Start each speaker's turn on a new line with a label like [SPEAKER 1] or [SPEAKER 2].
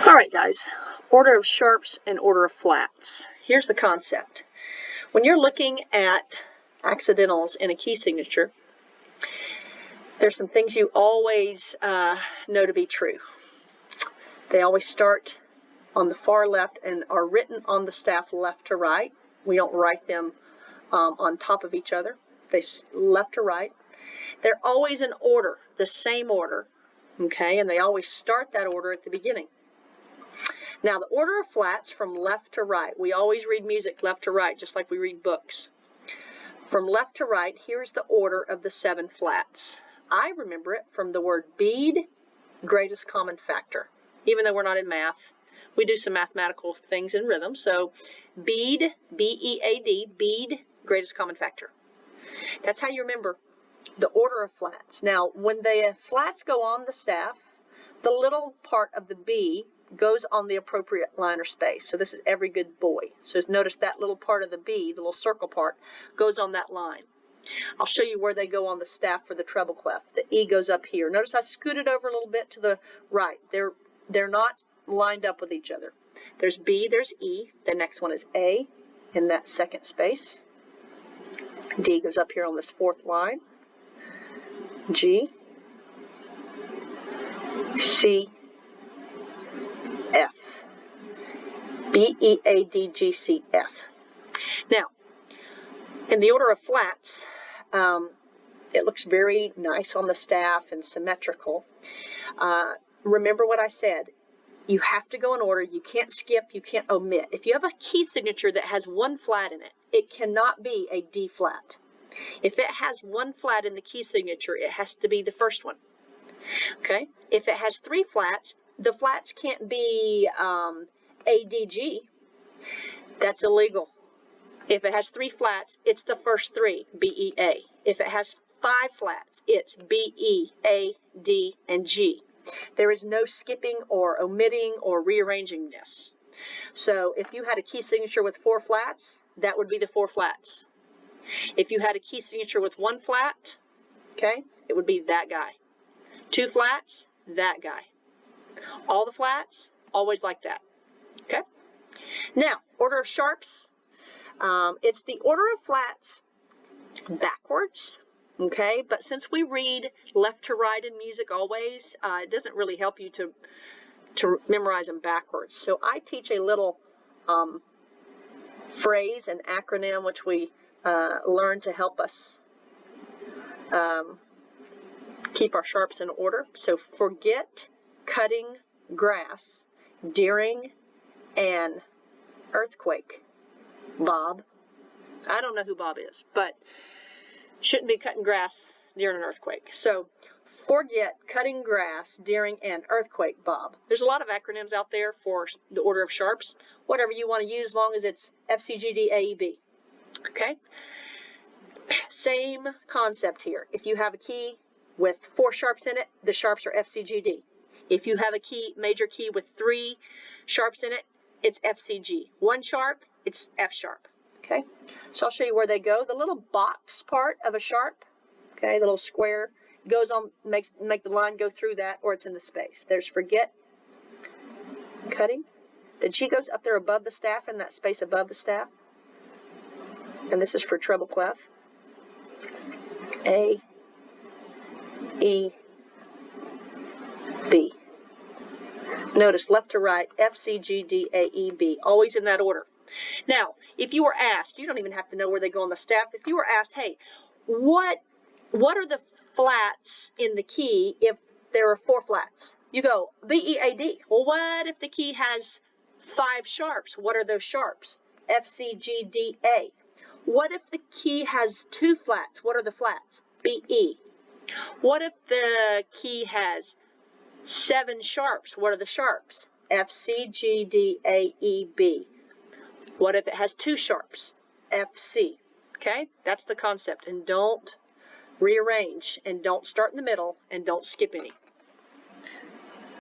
[SPEAKER 1] All right, guys, order of sharps and order of flats. Here's the concept. When you're looking at accidentals in a key signature, there's some things you always know to be true. They always start on the far left and are written on the staff left to right. We don't write them on top of each other. They left to right. They're always in order, the same order, okay? And they always start that order at the beginning. Now, the order of flats from left to right. We always read music left to right, just like we read books. From left to right, here's the order of the 7 flats. I remember it from the word bead, greatest common factor. Even though we're not in math, we do some mathematical things in rhythm. So bead, B-E-A-D, bead, greatest common factor. That's how you remember the order of flats. Now, when the flats go on the staff, the little part of the B goes on the appropriate line or space. So this is every good boy. So notice that little part of the B, the little circle part, goes on that line. I'll show you where they go on the staff for the treble clef. The E goes up here. Notice I scooted over a little bit to the right. They're not lined up with each other. There's B, there's E. The next one is A in that second space. D goes up here on this 4th line. G, C, F. B, E, A, D, G, C, F. Now, in the order of flats, it looks very nice on the staff and symmetrical. Remember what I said. You have to go in order. You can't skip. You can't omit. If you have a key signature that has 1 flat in it, it cannot be a D flat. If it has 1 flat in the key signature, it has to be the first one. Okay? If it has 3 flats, the flats can't be A, D, G. That's illegal. If it has 3 flats, it's the first 3, B, E, A. If it has 5 flats, it's B, E, A, D, and G. There is no skipping or omitting or rearranging this. So if you had a key signature with 4 flats, that would be the 4 flats. If you had a key signature with 1 flat, okay, it would be that guy. 2 flats, that guy. All the flats, always like that. Okay? Now, order of sharps. It's the order of flats backwards. Okay, but since we read left to right in music always, it doesn't really help you to memorize them backwards. So I teach a little phrase, an acronym, which we learn to help us keep our sharps in order. So forget cutting grass during an earthquake. Bob. I don't know who Bob is, but shouldn't be cutting grass during an earthquake. So forget cutting grass during an earthquake, Bob. There's a lot of acronyms out there for the order of sharps. Whatever you want to use, as long as it's F, C, G, D, A, E, B. Okay? Same concept here. If you have a key with 4 sharps in it, the sharps are F, C, G, D. If you have a key, major key with 3 sharps in it, it's F, C, G. 1 sharp, it's F sharp. Okay, so I'll show you where they go. The little box part of a sharp, okay, the little square, goes on, make the line go through that, or it's in the space. There's forget cutting. The G goes up there above the staff, in that space above the staff. And this is for treble clef. A, E, B. Notice left to right, F, C, G, D, A, E, B. Always in that order. Now, if you were asked, you don't even have to know where they go on the staff. If you were asked, hey, what are the flats in the key if there are 4 flats? You go, B, E, A, D. Well, what if the key has 5 sharps? What are those sharps? F, C, G, D, A. What if the key has 2 flats? What are the flats? B, E. What if the key has 7 sharps? What are the sharps? F, C, G, D, A, E, B. What if it has 2 sharps? F, C. Okay? That's the concept. And don't rearrange, and don't start in the middle, and don't skip any.